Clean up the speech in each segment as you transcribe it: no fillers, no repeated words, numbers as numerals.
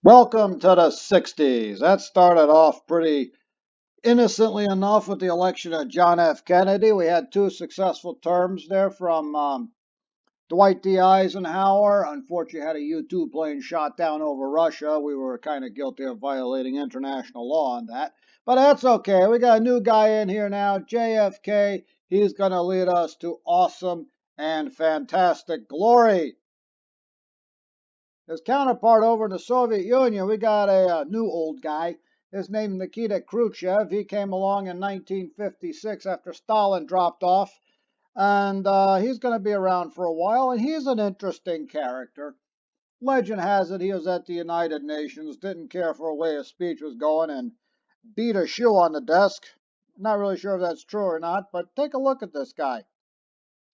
Welcome to the 60s. That started off pretty innocently enough with the election of John F. Kennedy. We had two successful terms there from Dwight D. Eisenhower. Unfortunately, had a U-2 plane shot down over Russia. We were kind of guilty of violating international law on that. But that's okay. We got a new guy in here now, JFK. He's going to lead us to awesome and fantastic glory. His counterpart over in the Soviet Union, we got a new old guy. His name Nikita Khrushchev. He came along in 1956 after Stalin dropped off, and he's going to be around for a while. And he's an interesting character. Legend has it he was at the United Nations, didn't care for the way his speech was going, and beat a shoe on the desk. Not really sure if that's true or not, but take a look at this guy.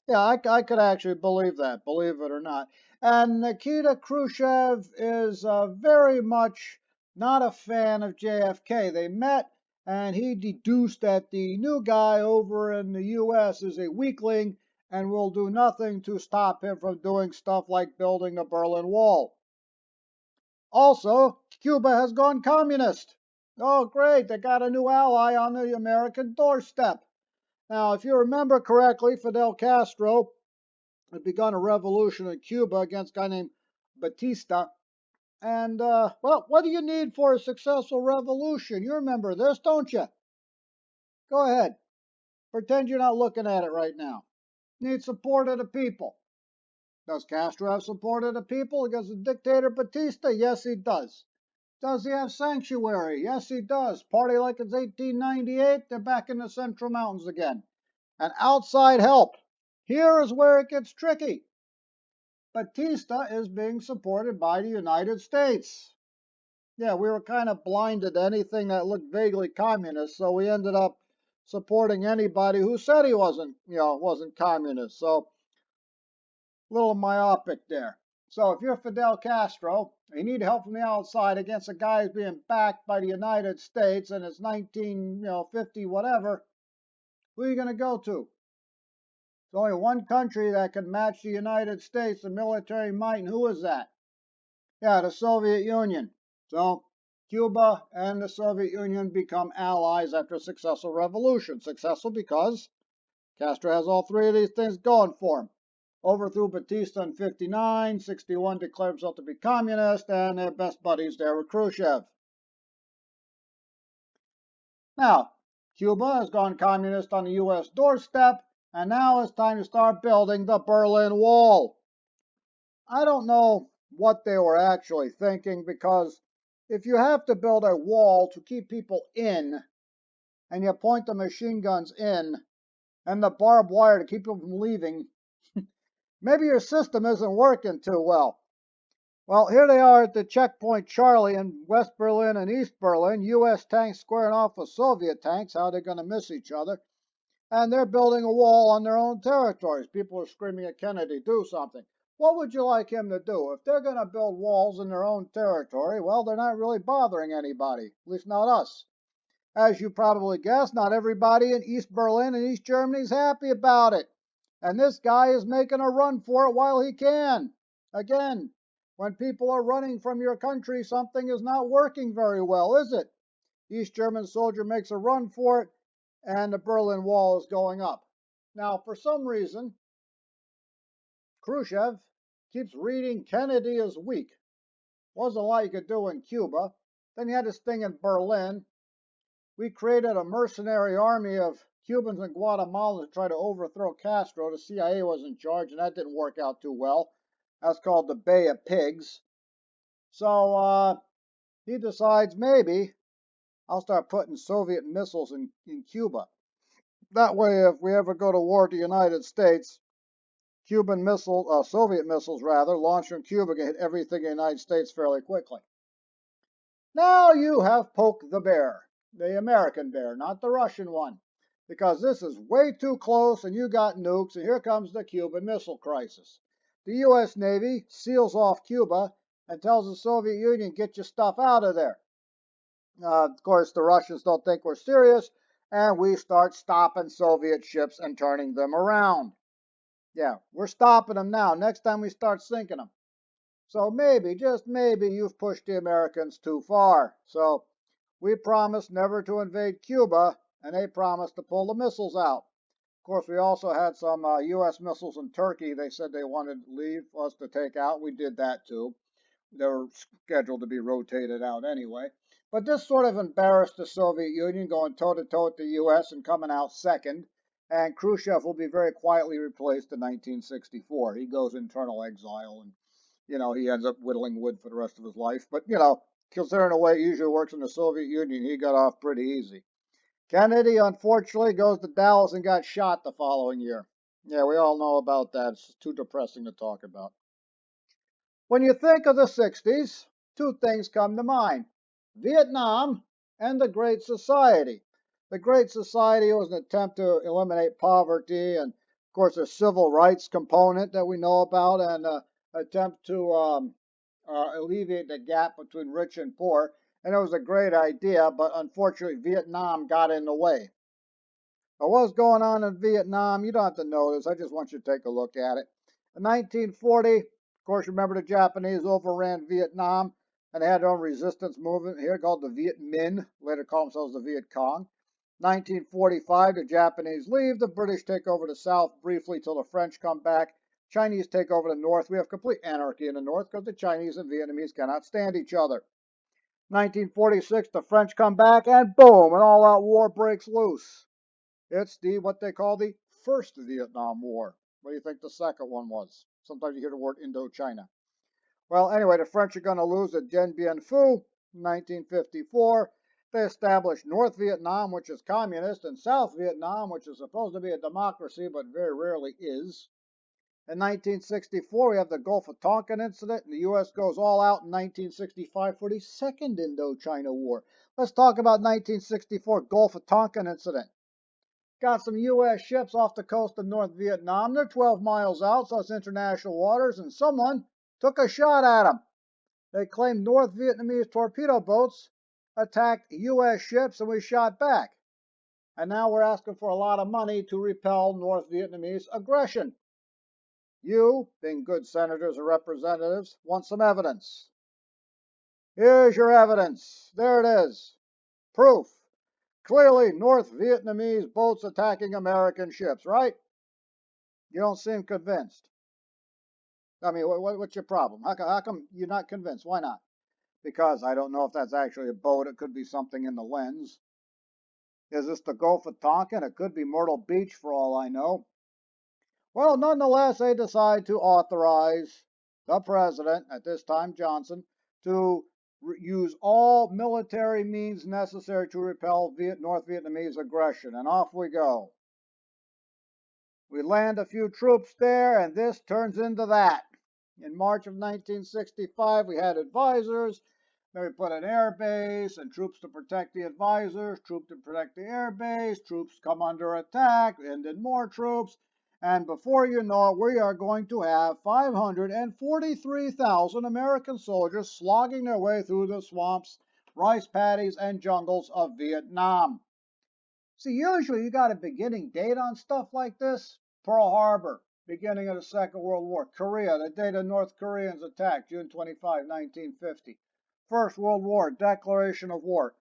Yeah, I could actually believe that, believe it or not. And Nikita Khrushchev is very much not a fan of JFK. They met, and he deduced that the new guy over in the U.S. is a weakling and will do nothing to stop him from doing stuff like building the Berlin Wall. Also, Cuba has gone communist. Oh, great, they got a new ally on the American doorstep. Now, if you remember correctly, Fidel Castro had begun a revolution in Cuba against a guy named Batista. And, well, what do you need for a successful revolution? You remember this, don't you? Go ahead. Pretend you're not looking at it right now. You need support of the people. Does Castro have support of the people against the dictator Batista? Yes, he does. Does he have sanctuary? Yes, he does. Party like it's 1898, they're back in the Central Mountains again. And outside help. Here is where it gets tricky. Batista is being supported by the United States. Yeah, we were kind of blinded to anything that looked vaguely communist, so we ended up supporting anybody who said he wasn't communist. So a little myopic there. So if you're Fidel Castro, you need help from the outside against a guy who's being backed by the United States and it's 1950 whatever, who are you going to go to? There's only one country that can match the United States in military might, and who is that? Yeah, the Soviet Union. So Cuba and the Soviet Union become allies after a successful revolution. Successful because Castro has all three of these things going for him. Overthrew Batista in 59, 61 declared himself to be communist, and their best buddies there were Khrushchev. Now, Cuba has gone communist on the U.S. doorstep, and now it's time to start building the Berlin Wall. I don't know what they were actually thinking, because if you have to build a wall to keep people in, and you point the machine guns in, and the barbed wire to keep them from leaving, maybe your system isn't working too well. Well, here they are at the checkpoint Charlie in West Berlin and East Berlin, U.S. tanks squaring off with Soviet tanks. How are they going to miss each other? And they're building a wall on their own territories. People are screaming at Kennedy, do something. What would you like him to do? If they're going to build walls in their own territory, well, they're not really bothering anybody, at least not us. As you probably guessed, not everybody in East Berlin and East Germany is happy about it. And this guy is making a run for it while he can. Again, when people are running from your country, something is not working very well, is it? East German soldier makes a run for it, and the Berlin Wall is going up. Now, for some reason, Khrushchev keeps reading Kennedy is weak. Wasn't a lot you could do in Cuba. Then you had this thing in Berlin. We created a mercenary army of Cubans and Guatemalans to try to overthrow Castro. The CIA was in charge, and that didn't work out too well. That's called the Bay of Pigs. So he decides maybe I'll start putting Soviet missiles in Cuba. That way, if we ever go to war with the United States, Soviet missiles rather, launched from Cuba can hit everything in the United States fairly quickly. Now you have poked the bear, the American bear, not the Russian one, because this is way too close and you got nukes, and here comes the Cuban Missile Crisis. The U.S. Navy seals off Cuba and tells the Soviet Union, get your stuff out of there. Of course, the Russians don't think we're serious, and we start stopping Soviet ships and turning them around. Yeah, we're stopping them now. Next time we start sinking them. So maybe, just maybe, you've pushed the Americans too far. So we promised never to invade Cuba, and they promised to pull the missiles out. Of course, we also had some U.S. missiles in Turkey. They said they wanted to leave us to take out. We did that too. They were scheduled to be rotated out anyway. But this sort of embarrassed the Soviet Union, going toe-to-toe with the U.S. and coming out second. And Khrushchev will be very quietly replaced in 1964. He goes internal exile, and he ends up whittling wood for the rest of his life. But considering the way it usually works in the Soviet Union, he got off pretty easy. Kennedy, unfortunately, goes to Dallas and got shot the following year. Yeah, we all know about that. It's too depressing to talk about. When you think of the 60s, two things come to mind: Vietnam and the Great Society. The Great Society was an attempt to eliminate poverty, and of course a civil rights component that we know about, and an attempt to alleviate the gap between rich and poor. And it was a great idea, but unfortunately Vietnam got in the way. Now, what's going on in Vietnam? You don't have to know this. I just want you to take a look at it. In 1940, of course, remember the Japanese overran Vietnam, and they had their own resistance movement here called the Viet Minh, later called themselves the Viet Cong. 1945, the Japanese leave. The British take over the South briefly till the French come back. Chinese take over the North. We have complete anarchy in the North because the Chinese and Vietnamese cannot stand each other. 1946, the French come back, and boom, an all-out war breaks loose. It's what they call the First Vietnam War. What do you think the second one was? Sometimes you hear the word Indochina. Well, anyway, the French are going to lose at Dien Bien Phu in 1954. They established North Vietnam, which is communist, and South Vietnam, which is supposed to be a democracy, but very rarely is. In 1964, we have the Gulf of Tonkin incident, and the U.S. goes all out in 1965 for the Second Indochina War. Let's talk about 1964 Gulf of Tonkin incident. Got some U.S. ships off the coast of North Vietnam. They're 12 miles out, so it's international waters, and someone took a shot at them. They claimed North Vietnamese torpedo boats attacked U.S. ships, and we shot back. And now we're asking for a lot of money to repel North Vietnamese aggression. You, being good senators or representatives, want some evidence. Here's your evidence. There it is. Proof. Clearly, North Vietnamese boats attacking American ships, right? You don't seem convinced. I mean, what's your problem? How come you're not convinced? Why not? Because I don't know if that's actually a boat. It could be something in the lens. Is this the Gulf of Tonkin? It could be Myrtle Beach for all I know. Well, nonetheless, they decide to authorize the president, at this time Johnson, to use all military means necessary to repel North Vietnamese aggression. And off we go. We land a few troops there, and this turns into that. In March of 1965, we had advisors. Then we put an air base and troops to protect the advisors, troops to protect the air base, troops come under attack, and then more troops. And before you know it, we are going to have 543,000 American soldiers slogging their way through the swamps, rice paddies, and jungles of Vietnam. See, usually you got a beginning date on stuff like this. Pearl Harbor, beginning of the Second World War. Korea, the day the North Koreans attacked, June 25, 1950. First World War, declaration of war.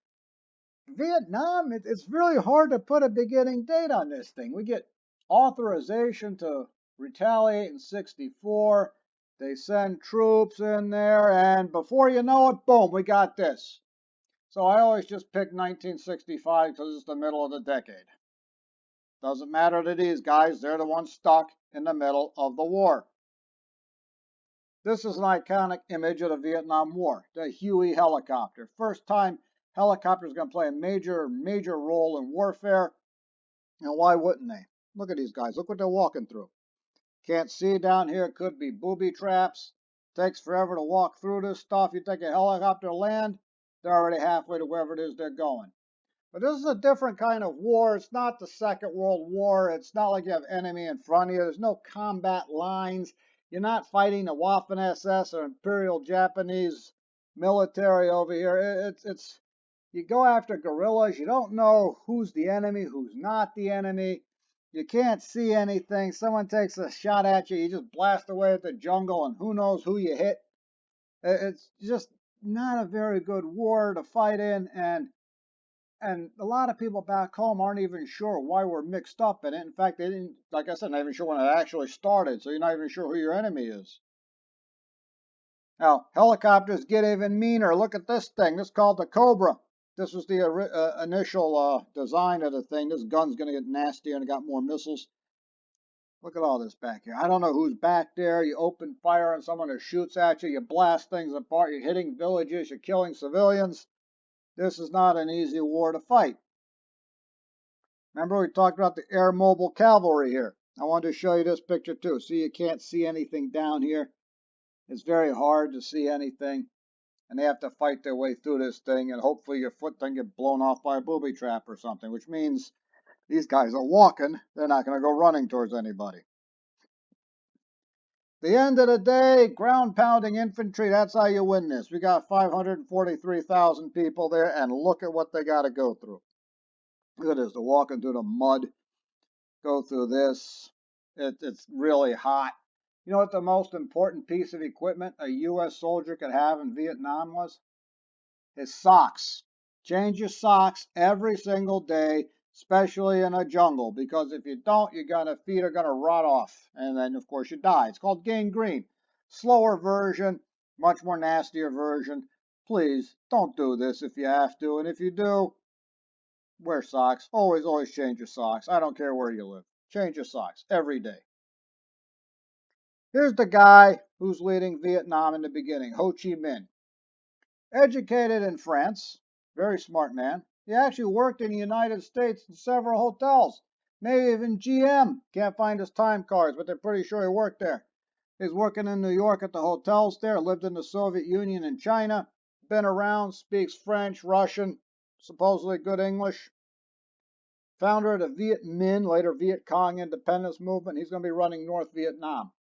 Vietnam, it's really hard to put a beginning date on this thing. We get authorization to retaliate in 64. They send troops in there, and before you know it, boom, we got this. So I always just pick 1965 because it's the middle of the decade. Doesn't matter to these guys, they're the ones stuck in the middle of the war. This is an iconic image of the Vietnam War, the Huey helicopter. First time helicopters going to play a major role in warfare. And why wouldn't they? Look at these guys. Look what they're walking through. Can't see down here. Could be booby traps. Takes forever to walk through this stuff. You take a helicopter land, they're already halfway to wherever it is they're going. But this is a different kind of war. It's not the Second World War. It's not like you have enemy in front of you. There's no combat lines. You're not fighting the Waffen-SS or Imperial Japanese military over here. It's you go after guerrillas. You don't know who's the enemy, who's not the enemy. You can't see anything. Someone takes a shot at you. You just blast away at the jungle, and who knows who you hit. It's just not a very good war to fight in, and a lot of people back home aren't even sure why we're mixed up in it. In fact, they didn't, like I said, not even sure when it actually started, so you're not even sure who your enemy is. Now, helicopters get even meaner. Look at this thing. This is called the Cobra. This was the initial design of the thing. This gun's going to get nastier and it got more missiles. Look at all this back here. I don't know who's back there. You open fire on someone who shoots at you. You blast things apart. You're hitting villages. You're killing civilians. This is not an easy war to fight. Remember we talked about the air mobile cavalry here. I wanted to show you this picture too. See, you can't see anything down here. It's very hard to see anything. And they have to fight their way through this thing, and hopefully your foot doesn't get blown off by a booby trap or something, which means these guys are walking. They're not going to go running towards anybody. The end of the day, ground pounding infantry, that's how you win this. We got 543,000 people there, and look at what they got to go through. Look at this, they're walking through the mud, go through this. It's really hot. You know what the most important piece of equipment a U.S. soldier could have in Vietnam was? His socks. Change your socks every single day, especially in a jungle, because if you don't, feet are gonna rot off, and then of course you die. It's called gangrene. Slower version, much more nastier version. Please don't do this if you have to, and if you do, wear socks. Always change your socks. I don't care where you live. Change your socks every day. Here's the guy who's leading Vietnam in the beginning, Ho Chi Minh. Educated in France, very smart man. He actually worked in the United States in several hotels, maybe even GM. Can't find his time cards, but they're pretty sure he worked there. He's working in New York at the hotels there, lived in the Soviet Union and China, been around, speaks French, Russian, supposedly good English. Founder of the Viet Minh, later Viet Cong independence movement. He's going to be running North Vietnam.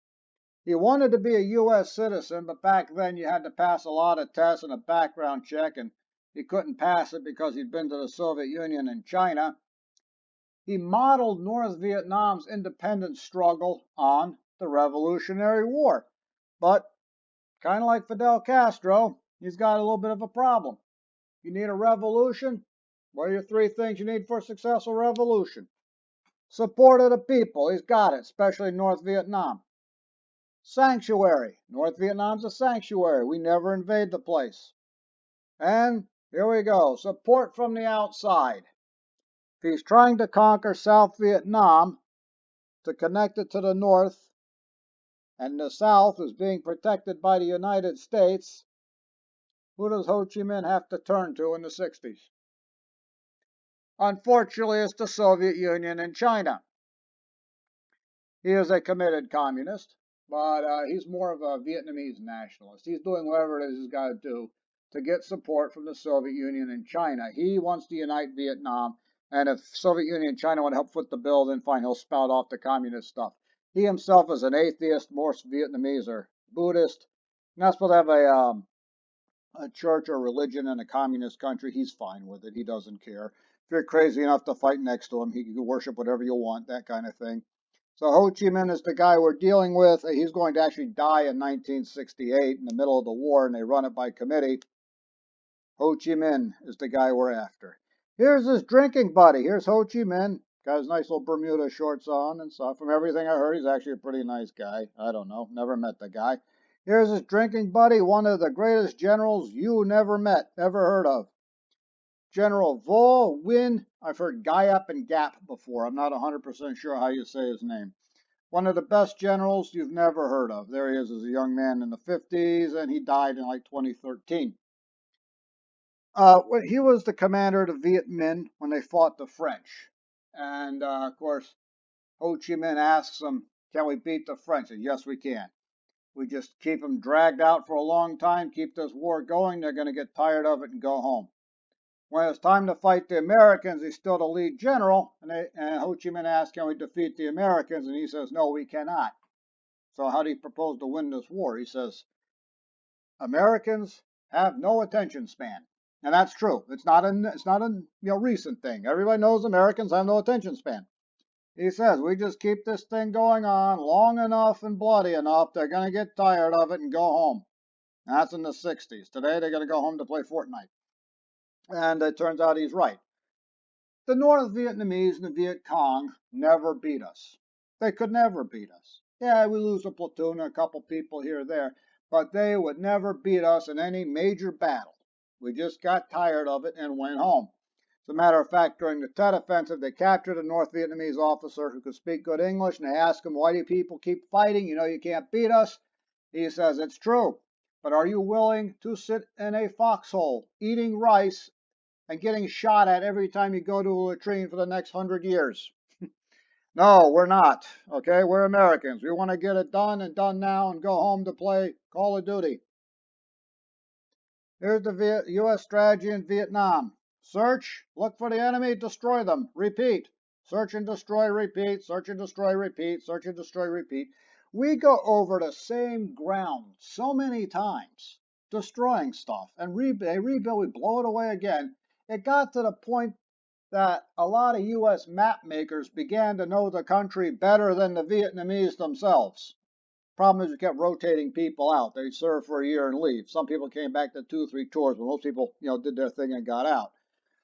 He wanted to be a U.S. citizen, but back then you had to pass a lot of tests and a background check, and he couldn't pass it because he'd been to the Soviet Union and China. He modeled North Vietnam's independence struggle on the Revolutionary War. But, kind of like Fidel Castro, he's got a little bit of a problem. You need a revolution? What are your three things you need for a successful revolution? Support of the people. He's got it, especially North Vietnam. Sanctuary. North Vietnam's a sanctuary. We never invade the place. And here we go. Support from the outside. If he's trying to conquer South Vietnam to connect it to the north, and the south is being protected by the United States, who does Ho Chi Minh have to turn to in the 60s? Unfortunately, it's the Soviet Union and China. He is a committed communist, but he's more of a Vietnamese nationalist. He's doing whatever it is he's got to do to get support from the Soviet Union and China. He wants to unite Vietnam, and if Soviet Union and China want to help foot the bill, then fine, he'll spout off the communist stuff. He himself is an atheist. Most Vietnamese are Buddhist. You're not supposed to have a church or religion in a communist country. He's fine with it. He doesn't care. If you're crazy enough to fight next to him, he can worship whatever you want, that kind of thing. So Ho Chi Minh is the guy we're dealing with. He's going to actually die in 1968 in the middle of the war, and they run it by committee. Ho Chi Minh is the guy we're after. Here's his drinking buddy. Here's Ho Chi Minh. Got his nice little Bermuda shorts on and stuff. From everything I heard, he's actually a pretty nice guy. I don't know. Never met the guy. Here's his drinking buddy, one of the greatest generals you never met, ever heard of. General Vo Win. I've heard Guyap and Gap before. I'm not 100% sure how you say his name. One of the best generals you've never heard of. There he is as a young man in the 50s, and he died in like 2013. He was the commander of the Viet Minh when they fought the French. And, of course, Ho Chi Minh asks them, can we beat the French? Said, yes, we can. We just keep them dragged out for a long time, keep this war going. They're going to get tired of it and go home. When it's time to fight the Americans, he's still the lead general, and Ho Chi Minh asks, can we defeat the Americans? And he says, no, we cannot. So how do you propose to win this war? He says, Americans have no attention span. And that's true. It's not a recent thing. Everybody knows Americans have no attention span. He says, we just keep this thing going on long enough and bloody enough, they're going to get tired of it and go home. That's in the 60s. Today they're going to go home to play Fortnite. And it turns out he's right. The North Vietnamese and the Viet Cong never beat us. They could never beat us. Yeah, we lose a platoon and a couple people here or there, but they would never beat us in any major battle. We just got tired of it and went home. As a matter of fact, during the Tet Offensive, they captured a North Vietnamese officer who could speak good English, and they asked him, why do people keep fighting? You know you can't beat us. He says, it's true, but are you willing to sit in a foxhole eating rice and getting shot at every time you go to a latrine for the next 100 years? No, we're not. Okay, we're Americans. We want to get it done and done now and go home to play Call of Duty. Here's the U.S. strategy in Vietnam. Search, look for the enemy, destroy them. Repeat. Search and destroy, repeat. Search and destroy, repeat. Search and destroy, repeat. We go over the same ground so many times, destroying stuff, and they rebuild, we blow it away again. It got to the point that a lot of U.S. map makers began to know the country better than the Vietnamese themselves. Problem is, we kept rotating people out. They'd serve for a year and leave. Some people came back to 2 or 3 tours, but most people, did their thing and got out.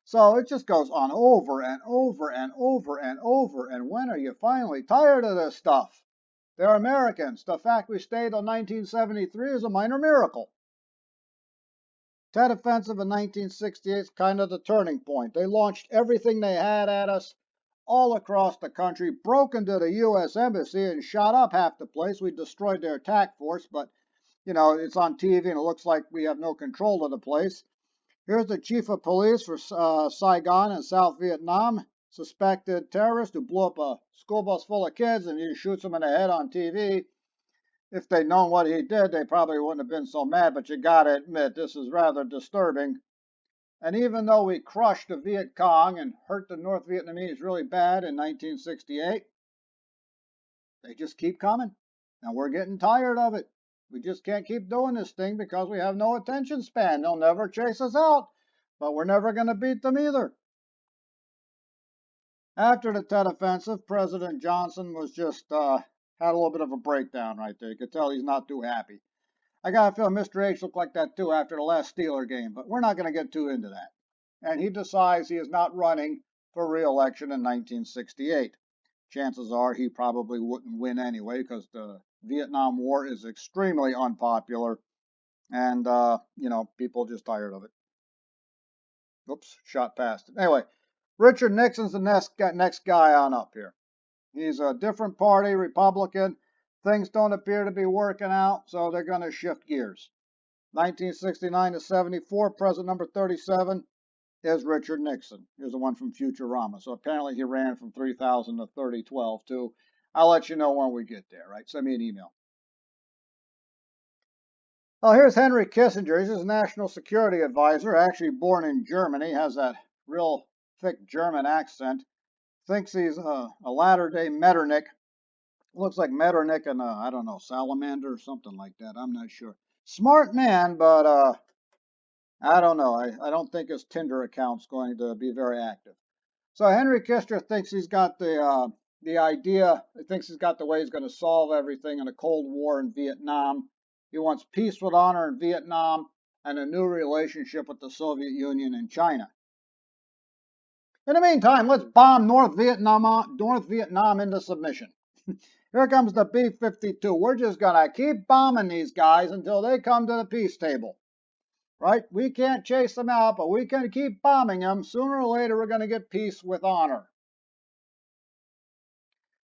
So it just goes on over and over and over and over. And when are you finally tired of this stuff? They're Americans. The fact we stayed till 1973 is a minor miracle. Tet Offensive in 1968 is kind of the turning point. They launched everything they had at us all across the country, broke into the U.S. Embassy and shot up half the place. We destroyed their attack force, but, it's on TV and it looks like we have no control of the place. Here's the chief of police for Saigon in South Vietnam, suspected terrorist who blew up a school bus full of kids and he shoots them in the head on TV. If they'd known what he did, they probably wouldn't have been so mad, but you gotta admit, this is rather disturbing. And even though we crushed the Viet Cong and hurt the North Vietnamese really bad in 1968, they just keep coming. And we're getting tired of it. We just can't keep doing this thing because we have no attention span. They'll never chase us out, but we're never going to beat them either. After the Tet Offensive, President Johnson was just had a little bit of a breakdown right there. You could tell he's not too happy. I got to feel Mr. H looked like that too after the last Steeler game, but we're not going to get too into that. And he decides he is not running for re-election in 1968. Chances are he probably wouldn't win anyway because the Vietnam War is extremely unpopular and, people are just tired of it. Oops, shot past it. Anyway, Richard Nixon's the next guy on up here. He's a different party, Republican. Things don't appear to be working out, so they're going to shift gears. 1969 to 74, president number 37 is Richard Nixon. Here's the one from Futurama. So apparently he ran from 3000 to 3012 too. I'll let you know when we get there, right? Send me an email. Oh, here's Henry Kissinger. He's his national security advisor, actually born in Germany, has that real thick German accent. Thinks he's a latter-day Metternich. Looks like Metternich and, I don't know, salamander or something like that. I'm not sure. Smart man, but I don't know. I don't think his Tinder account's going to be very active. So Henry Kissinger thinks he's got the idea. He thinks he's got the way he's going to solve everything in the Cold War in Vietnam. He wants peace with honor in Vietnam and a new relationship with the Soviet Union and China. In the meantime, let's bomb North Vietnam into submission. Here comes the B-52. We're just going to keep bombing these guys until they come to the peace table. Right? We can't chase them out, but we can keep bombing them. Sooner or later, we're going to get peace with honor.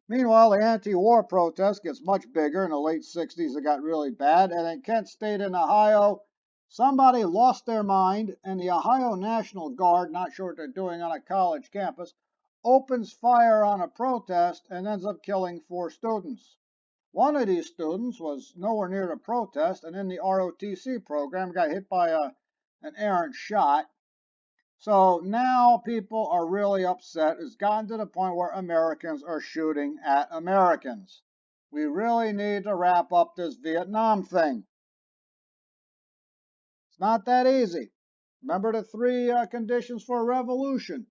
Meanwhile, the anti-war protest gets much bigger. In the late 60s, it got really bad. And in Kent State in Ohio, somebody lost their mind, and the Ohio National Guard, not sure what they're doing on a college campus, opens fire on a protest and ends up killing 4 students. One of these students was nowhere near the protest and in the ROTC program, got hit by an errant shot. So now people are really upset. It's gotten to the point where Americans are shooting at Americans. We really need to wrap up this Vietnam thing. It's not that easy. Remember the 3 conditions for a revolution.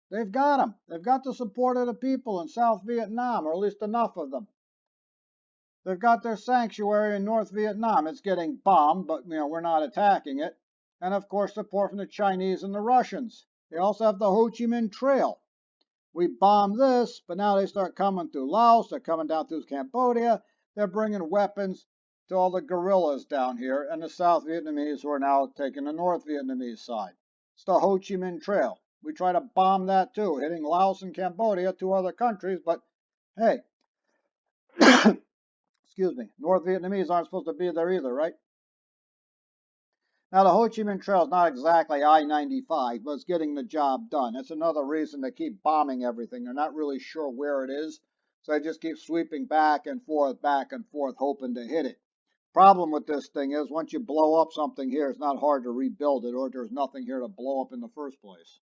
They've got them. They've got the support of the people in South Vietnam, or at least enough of them. They've got their sanctuary in North Vietnam. It's getting bombed, but we're not attacking it. And of course, support from the Chinese and the Russians. They also have the Ho Chi Minh Trail. We bombed this, but now they start coming through Laos. They're coming down through Cambodia. They're bringing weapons to all the guerrillas down here, and the South Vietnamese who are now taking the North Vietnamese side. It's the Ho Chi Minh Trail. We try to bomb that too, hitting Laos and Cambodia, two other countries, but hey, excuse me, North Vietnamese aren't supposed to be there either, right? Now, the Ho Chi Minh Trail is not exactly I-95, but it's getting the job done. That's another reason they keep bombing everything. They're not really sure where it is, so they just keep sweeping back and forth, hoping to hit it. Problem with this thing is once you blow up something here, it's not hard to rebuild it, or there's nothing here to blow up in the first place.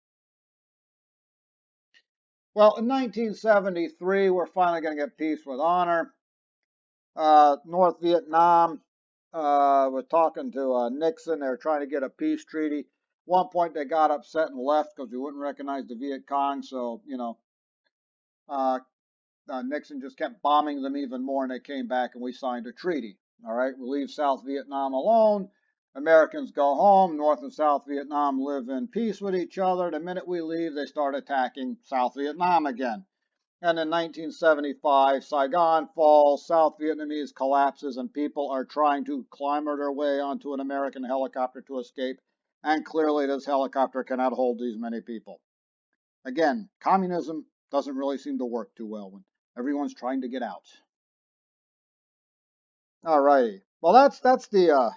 Well, in 1973, we're finally going to get peace with honor. North Vietnam, we're talking to Nixon. They're trying to get a peace treaty. One point they got upset and left because we wouldn't recognize the Viet Cong. So, Nixon just kept bombing them even more, and they came back and we signed a treaty. All right, we leave South Vietnam alone. Americans go home. North and South Vietnam live in peace with each other. The minute we leave, they start attacking South Vietnam again. And in 1975, Saigon falls, South Vietnamese collapses, and people are trying to climber their way onto an American helicopter to escape. And clearly, this helicopter cannot hold these many people. Again, communism doesn't really seem to work too well when everyone's trying to get out. All righty. Well, that's the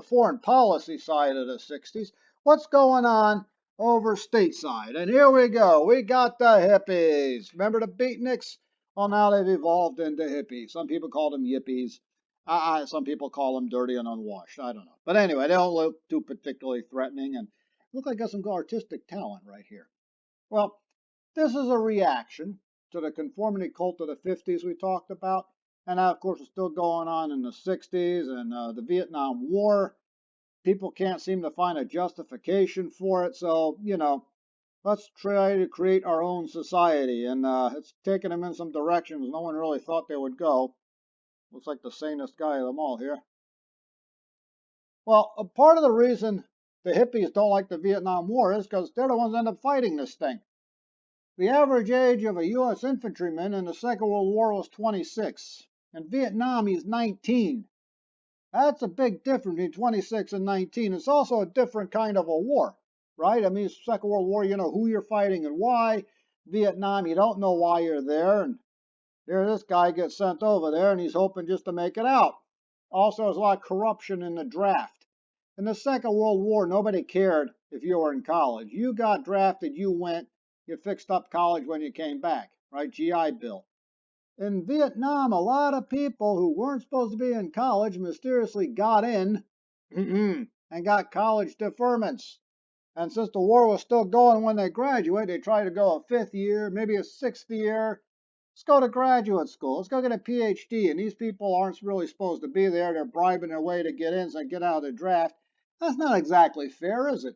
foreign policy side of the 60s. What's going on over stateside? And here we go. We got the hippies. Remember the beatniks? Well, now they've evolved into hippies. Some people call them yippies. Some people call them dirty and unwashed. I don't know. But anyway, they don't look too particularly threatening and look like I got some artistic talent right here. Well, this is a reaction to the conformity cult of the 50s we talked about. And now, of course, it's still going on in the 60s and the Vietnam War. People can't seem to find a justification for it. So, let's try to create our own society. And it's taken them in some directions no one really thought they would go. Looks like the sanest guy of them all here. Well, a part of the reason the hippies don't like the Vietnam War is because they're the ones that end up fighting this thing. The average age of a U.S. infantryman in the Second World War was 26. In Vietnam, he's 19. That's a big difference between 26 and 19. It's also a different kind of a war, right? I mean, Second World War, you know who you're fighting and why. Vietnam, you don't know why you're there. And here this guy gets sent over there, and he's hoping just to make it out. Also, there's a lot of corruption in the draft. In the Second World War, nobody cared if you were in college. You got drafted, you went, you fixed up college when you came back, right? GI Bill. In Vietnam, a lot of people who weren't supposed to be in college mysteriously got in and got college deferments. And since the war was still going when they graduated, they tried to go a fifth year, maybe a sixth year. Let's go to graduate school. Let's go get a PhD. And these people aren't really supposed to be there. They're bribing their way to get in so they get out of the draft. That's not exactly fair, is it?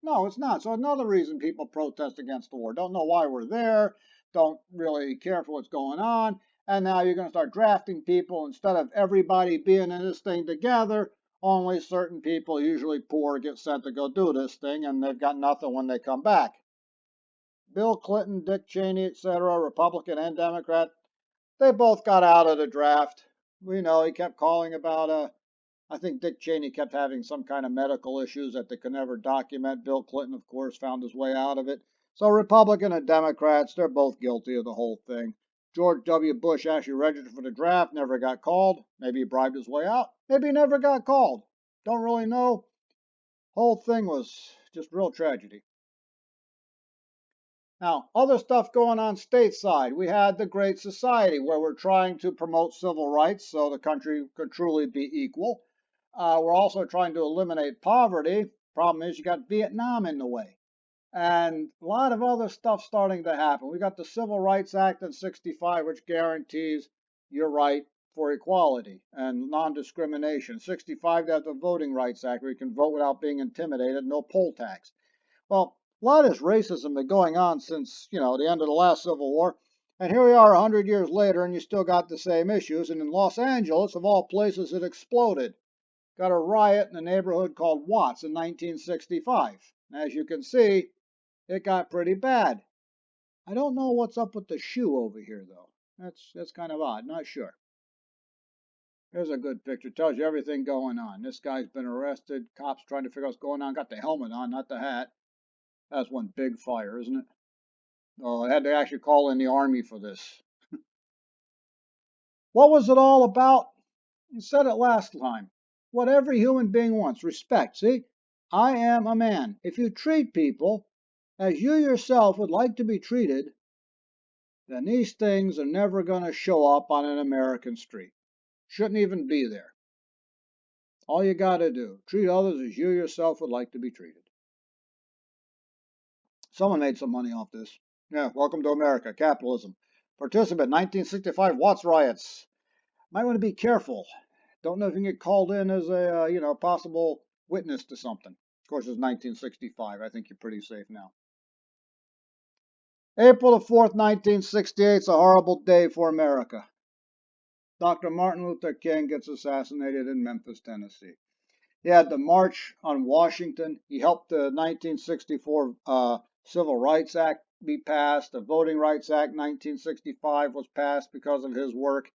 No, it's not. So another reason people protest against the war. Don't know why we're there. Don't really care for what's going on. And now you're going to start drafting people instead of everybody being in this thing together. Only certain people, usually poor, get sent to go do this thing, and they've got nothing when they come back. Bill Clinton, Dick Cheney, etc., Republican and Democrat, they both got out of the draft. We know he kept calling about I think Dick Cheney kept having some kind of medical issues that they could never document. Bill Clinton, of course, found his way out of it. So Republican and Democrats, they're both guilty of the whole thing. George W. Bush actually registered for the draft, never got called. Maybe he bribed his way out. Maybe he never got called. Don't really know. Whole thing was just real tragedy. Now, other stuff going on stateside. We had the Great Society, where we're trying to promote civil rights so the country could truly be equal. We're also trying to eliminate poverty. Problem is, you got Vietnam in the way. And a lot of other stuff starting to happen. We got the Civil Rights Act in 65, which guarantees your right for equality and non-discrimination. 65, they have the Voting Rights Act, where you can vote without being intimidated, no poll tax. Well, a lot of this racism been going on since, the end of the last Civil War. And here we are 100 years later, and you still got the same issues. And in Los Angeles, of all places, it exploded. Got a riot in a neighborhood called Watts in 1965. As you can see, it got pretty bad. I don't know what's up with the shoe over here, though. That's kind of odd. Not sure. Here's a good picture. Tells you everything going on. This guy's been arrested. Cops trying to figure out what's going on. Got the helmet on, not the hat. That's one big fire, isn't it? Oh, I had to actually call in the army for this. What was it all about? You said it last time. What every human being wants, respect. See, I am a man. If you treat people as you yourself would like to be treated, then these things are never going to show up on an American street. Shouldn't even be there. All you got to do, treat others as you yourself would like to be treated. Someone made some money off this. Yeah, welcome to America, capitalism. Participant, 1965 Watts riots. Might want to be careful. Don't know if you can get called in as a possible witness to something. Of course, it's 1965. I think you're pretty safe now. April the 4th, 1968 is a horrible day for America. Dr. Martin Luther King gets assassinated in Memphis, Tennessee. He had the March on Washington. He helped the 1964 Civil Rights Act be passed. The Voting Rights Act 1965 was passed because of his work.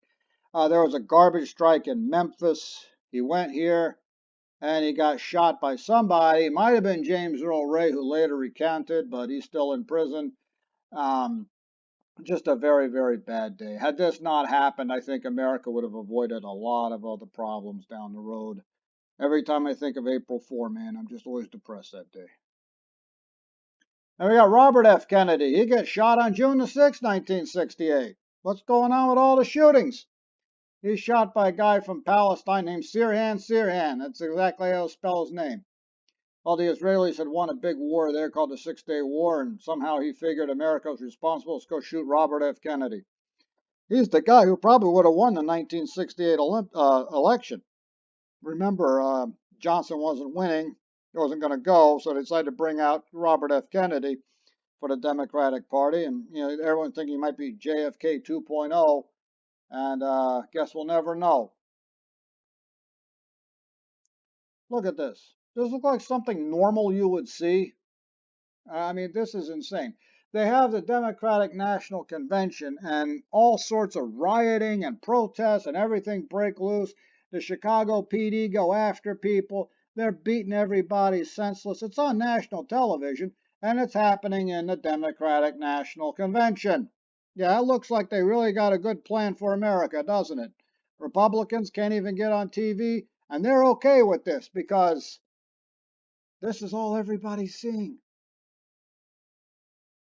There was a garbage strike in Memphis. He went here and he got shot by somebody. It might have been James Earl Ray, who later recanted, but he's still in prison. Just a very, very bad day. Had this not happened, I think America would have avoided a lot of other problems down the road. Every time I think of April 4, man, I'm just always depressed that day. And we got Robert F. Kennedy. He gets shot on June the 6th, 1968. What's going on with all the shootings? He's shot by a guy from Palestine named Sirhan Sirhan. That's exactly how you spell his name. Well, the Israelis had won a big war there called the Six-Day War, and somehow he figured America was responsible. Let's go shoot Robert F. Kennedy. He's the guy who probably would have won the 1968 election. Remember, Johnson wasn't winning. He wasn't going to go, so they decided to bring out Robert F. Kennedy for the Democratic Party. And, everyone thinking he might be JFK 2.0, and guess we'll never know. Look at this. Does this look like something normal you would see? I mean, this is insane. They have the Democratic National Convention and all sorts of rioting and protests and everything break loose. The Chicago PD go after people. They're beating everybody senseless. It's on national television, and it's happening in the Democratic National Convention. Yeah, it looks like they really got a good plan for America, doesn't it? Republicans can't even get on TV, and they're okay with this because this is all everybody's seeing.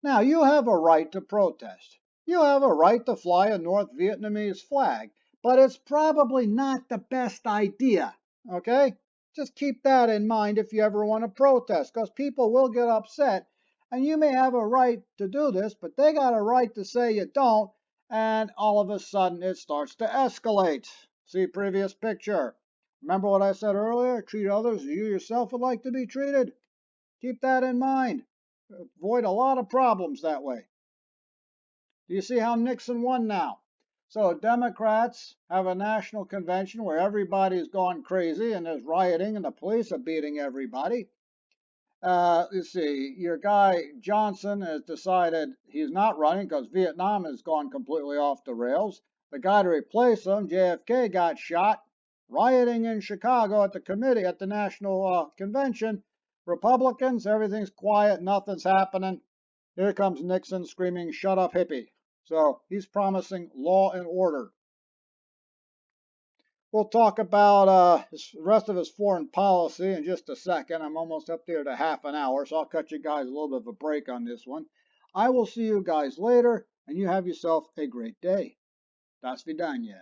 Now, you have a right to protest. You have a right to fly a North Vietnamese flag, but it's probably not the best idea, okay? Just keep that in mind if you ever want to protest, because people will get upset, and you may have a right to do this, but they got a right to say you don't, and all of a sudden it starts to escalate. See previous picture. Remember what I said earlier? Treat others as you yourself would like to be treated. Keep that in mind. Avoid a lot of problems that way. Do you see how Nixon won now? So Democrats have a national convention where everybody's gone crazy and there's rioting and the police are beating everybody. You see, your guy Johnson has decided he's not running because Vietnam has gone completely off the rails. The guy to replace him, JFK, got shot. Rioting in Chicago at the committee at the national convention. Republicans, everything's quiet, nothing's happening. Here comes Nixon screaming, "Shut up, hippie." So he's promising law and order. We'll talk about the rest of his foreign policy in just a second. I'm almost up there to half an hour, so I'll cut you guys a little bit of a break on this one. I will see you guys later, and you have yourself a great day. Das vidanya.